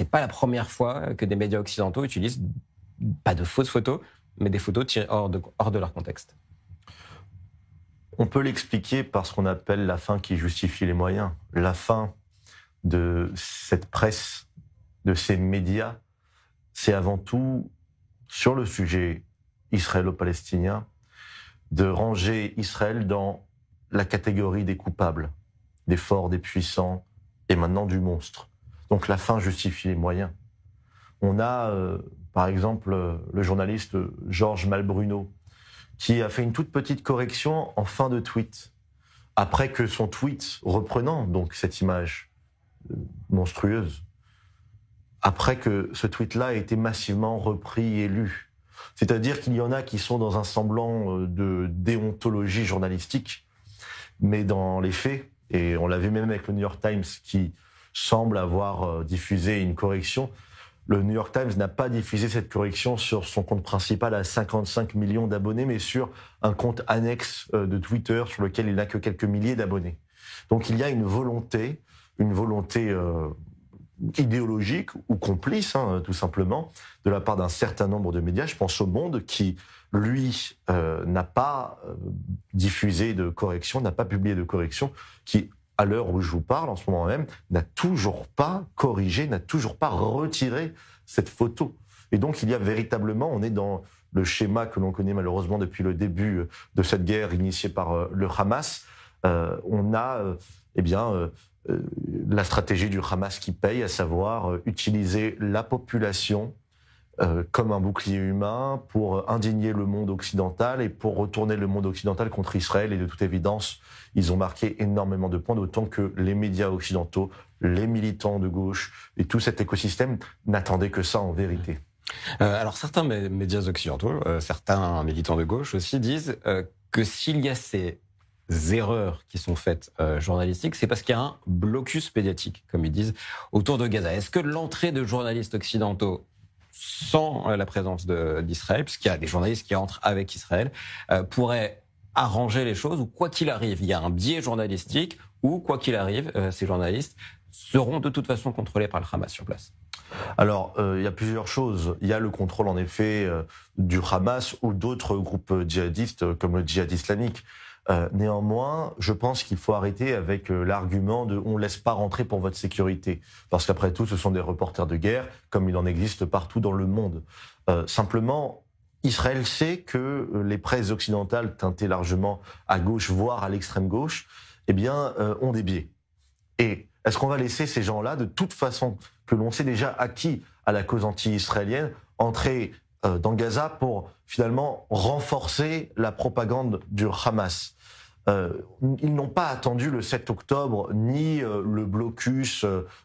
c'est pas la première fois que des médias occidentaux utilisent pas de fausses photos, mais des photos tirées hors de leur contexte. On peut l'expliquer par ce qu'on appelle la fin qui justifie les moyens. La fin de cette presse, de ces médias, c'est avant tout, sur le sujet israélo-palestinien, de ranger Israël dans la catégorie des coupables, des forts, des puissants, et maintenant du monstre. Donc la fin justifie les moyens. On a, par exemple, le journaliste Georges Malbruno, qui a fait une toute petite correction en fin de tweet, après que son tweet reprenant donc cette image monstrueuse, après que ce tweet-là ait été massivement repris et lu. C'est-à-dire qu'il y en a qui sont dans un semblant de déontologie journalistique, mais dans les faits, et on l'a vu même avec le New York Times qui semble avoir diffusé une correction, le New York Times n'a pas diffusé cette correction sur son compte principal à 55 millions d'abonnés, mais sur un compte annexe de Twitter sur lequel il n'a que quelques milliers d'abonnés. Donc il y a une volonté idéologique ou complice, tout simplement, de la part d'un certain nombre de médias. Je pense au Monde qui, lui, n'a pas diffusé de correction, n'a pas publié de correction, qui, à l'heure où je vous parle, en ce moment même, n'a toujours pas corrigé, n'a toujours pas retiré cette photo. Et donc, il y a véritablement, on est dans le schéma que l'on connaît malheureusement depuis le début de cette guerre initiée par le Hamas. On a, la stratégie du Hamas qui paye, à savoir utiliser la population comme un bouclier humain pour indigner le monde occidental et pour retourner le monde occidental contre Israël. Et de toute évidence, ils ont marqué énormément de points, d'autant que les médias occidentaux, les militants de gauche et tout cet écosystème n'attendaient que ça en vérité. Alors certains médias occidentaux, certains militants de gauche aussi disent que s'il y a ces erreurs qui sont faites journalistiques, c'est parce qu'il y a un blocus médiatique, comme ils disent, autour de Gaza. Est-ce que l'entrée de journalistes occidentaux sans la présence d'Israël, puisqu'il y a des journalistes qui entrent avec Israël, pourrait arranger les choses, ou quoi qu'il arrive, il y a un biais journalistique, ou quoi qu'il arrive, ces journalistes seront de toute façon contrôlés par le Hamas sur place? Alors, il y a plusieurs choses. Il y a le contrôle, en effet, du Hamas ou d'autres groupes djihadistes, comme le djihad islamique. Néanmoins, je pense qu'il faut arrêter avec l'argument de « on ne laisse pas rentrer pour votre sécurité ». Parce qu'après tout, ce sont des reporters de guerre, comme il en existe partout dans le monde. Simplement, Israël sait que les presses occidentales, teintées largement à gauche, voire à l'extrême gauche, ont des biais. Et est-ce qu'on va laisser ces gens-là, de toute façon, que l'on sait déjà acquis à la cause anti-israélienne, entrer dans Gaza pour finalement renforcer la propagande du Hamas? Ils n'ont pas attendu le 7 octobre, ni le blocus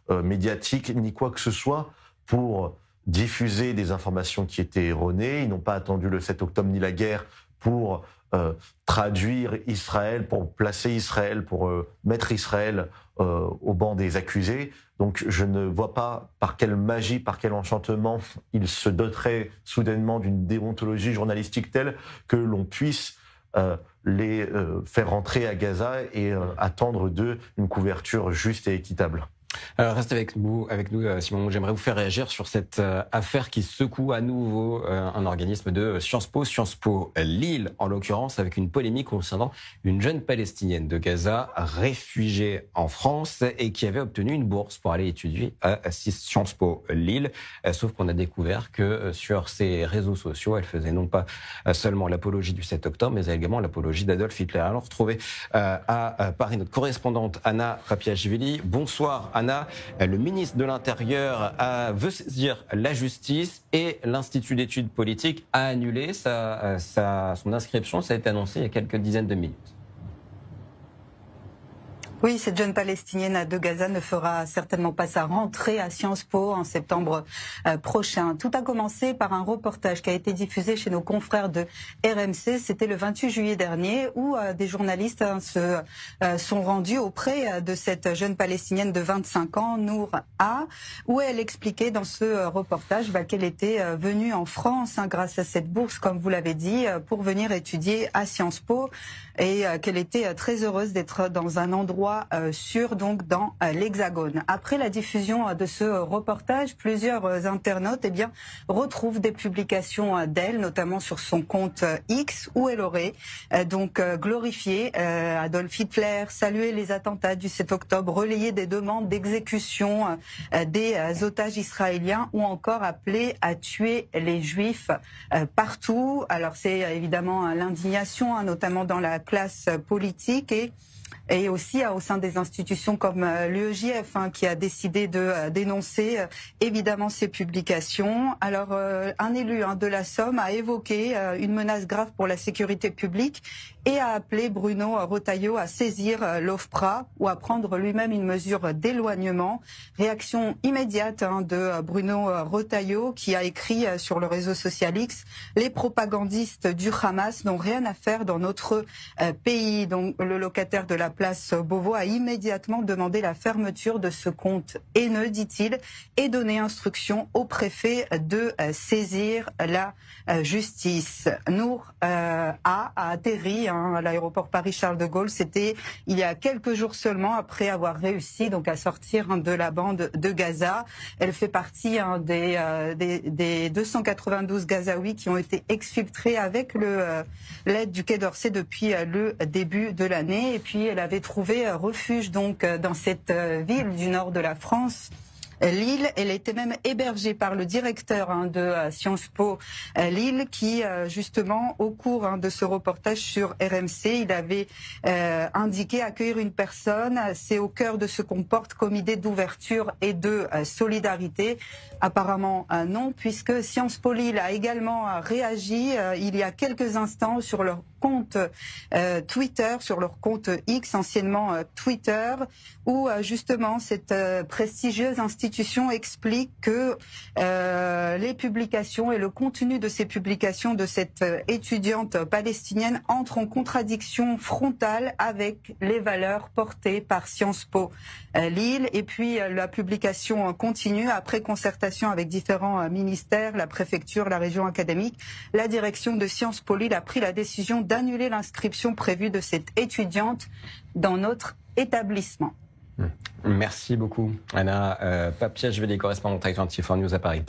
médiatique, ni quoi que ce soit pour diffuser des informations qui étaient erronées. Ils n'ont pas attendu le 7 octobre ni la guerre pour traduire Israël, pour placer Israël, pour mettre Israël au banc des accusés. Donc je ne vois pas par quelle magie, par quel enchantement ils se doteraient soudainement d'une déontologie journalistique telle que l'on puisse les faire rentrer à Gaza et attendre d'eux une couverture juste et équitable. Alors restez avec nous, Simon. J'aimerais vous faire réagir sur cette affaire qui secoue à nouveau un organisme de Sciences Po Lille, en l'occurrence, avec une polémique concernant une jeune Palestinienne de Gaza réfugiée en France et qui avait obtenu une bourse pour aller étudier à Sciences Po Lille. Sauf qu'on a découvert que sur ses réseaux sociaux, elle faisait non pas seulement l'apologie du 7 octobre, mais également l'apologie d'Adolf Hitler. Alors retrouvez à Paris notre correspondante Anna Papiachvili. Bonsoir Anna. Le ministre de l'Intérieur veut saisir la justice et l'Institut d'études politiques a annulé son inscription. Ça a été annoncé il y a quelques dizaines de minutes. Oui, cette jeune Palestinienne de Gaza ne fera certainement pas sa rentrée à Sciences Po en septembre prochain. Tout a commencé par un reportage qui a été diffusé chez nos confrères de RMC. C'était le 28 juillet dernier où des journalistes se sont rendus auprès de cette jeune Palestinienne de 25 ans, Nour A, où elle expliquait dans ce reportage qu'elle était venue en France grâce à cette bourse, comme vous l'avez dit, pour venir étudier à Sciences Po et qu'elle était très heureuse d'être dans un endroit endroits sûrs donc dans l'Hexagone. Après la diffusion de ce reportage, plusieurs internautes retrouvent des publications d'elle, notamment sur son compte X, où elle aurait glorifié Adolf Hitler, salué les attentats du 7 octobre, relayé des demandes d'exécution des otages israéliens ou encore appelé à tuer les Juifs partout. Alors c'est évidemment l'indignation, notamment dans la classe politique et aussi au sein des institutions comme l'UEJF qui a décidé de dénoncer évidemment ces publications. Alors un élu de la Somme a évoqué une menace grave pour la sécurité publique et a appelé Bruno Retailleau à saisir l'OFPRA ou à prendre lui-même une mesure d'éloignement. Réaction immédiate de Bruno Retailleau qui a écrit sur le réseau social X: les propagandistes du Hamas n'ont rien à faire dans notre pays. Donc le locataire de la place Beauvau a immédiatement demandé la fermeture de ce compte haineux, dit-il, et donné instruction au préfet de saisir la justice. Nour a atterri à l'aéroport Paris-Charles de Gaulle. C'était il y a quelques jours seulement, après avoir réussi à sortir de la bande de Gaza. Elle fait partie des 292 Gazaouis qui ont été exfiltrés avec l'aide du Quai d'Orsay depuis le début de l'année. Et puis elle avait trouvé refuge dans cette ville du nord de la France, Lille. Elle était même hébergée par le directeur de Sciences Po Lille qui, justement, au cours de ce reportage sur RMC, il avait indiqué accueillir une personne, c'est au cœur de ce qu'on porte comme idée d'ouverture et de solidarité. Apparemment non, puisque Sciences Po Lille a également réagi il y a quelques instants sur leur compte Twitter, sur leur compte X, anciennement Twitter, où justement cette prestigieuse institution explique que les publications et le contenu de ces publications de cette étudiante palestinienne entrent en contradiction frontale avec les valeurs portées par Sciences Po Lille. Et puis la publication continue: après concertation avec différents ministères, la préfecture, la région académique, la direction de Sciences Po Lille a pris la décision d'annuler l'inscription prévue de cette étudiante dans notre établissement. Merci beaucoup, Anna Papiache-Vélé, correspondante avec 24 News à Paris.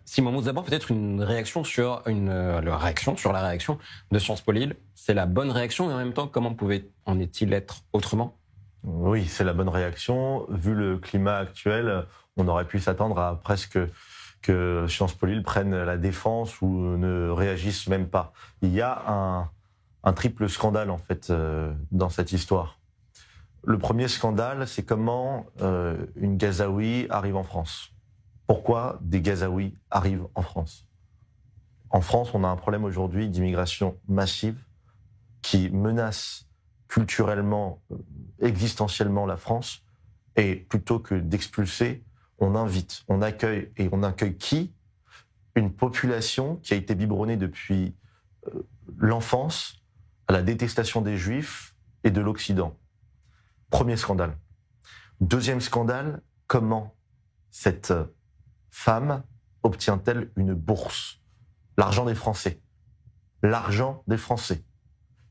Simon Mousse, d'abord peut-être une réaction sur la réaction de Sciences Po Lille. C'est la bonne réaction et en même temps, comment en est-il être autrement? Oui, c'est la bonne réaction. Vu le climat actuel, on aurait pu s'attendre à presque que Sciences Po Lille prenne la défense ou ne réagisse même pas. Il y a un triple scandale en fait dans cette histoire. Le premier scandale, c'est comment une Gazaoui arrive en France. Pourquoi des Gazaouis arrivent en France? En France, on a un problème aujourd'hui d'immigration massive qui menace culturellement, existentiellement la France. Et plutôt que d'expulser, on invite, on accueille. Et on accueille qui? Une population qui a été biberonnée depuis l'enfance à la détestation des Juifs et de l'Occident. Premier scandale. Deuxième scandale, comment cette femme obtient-elle une bourse? L'argent des Français. L'argent des Français.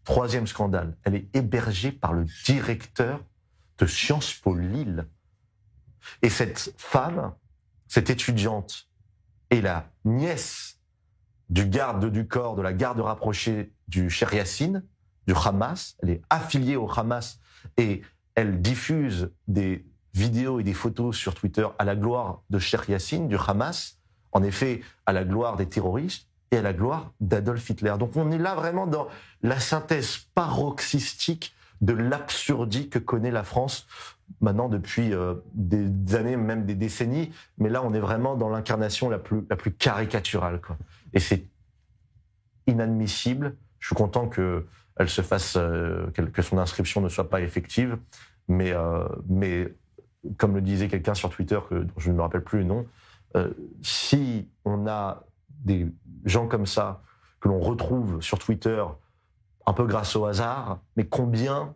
Troisième scandale, elle est hébergée par le directeur de Sciences Po Lille. Et cette femme, cette étudiante, est la nièce du garde du corps, de la garde rapprochée du Cheikh Yassine, du Hamas. Elle est affiliée au Hamas et elle diffuse des vidéos et des photos sur Twitter à la gloire de Cheikh Yassine, du Hamas, en effet à la gloire des terroristes et à la gloire d'Adolf Hitler. Donc on est là vraiment dans la synthèse paroxystique de l'absurdie que connaît la France maintenant depuis des années, même des décennies. Mais là, on est vraiment dans l'incarnation la plus caricaturale, quoi. Et c'est inadmissible. Je suis content que son inscription ne soit pas effective. Mais comme le disait quelqu'un sur Twitter, dont je ne me rappelle plus le nom, si on a des gens comme ça que l'on retrouve sur Twitter un peu grâce au hasard, mais combien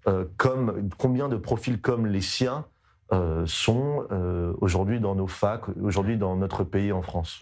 de profils comme les siens sont aujourd'hui dans nos facs, aujourd'hui dans notre pays en France?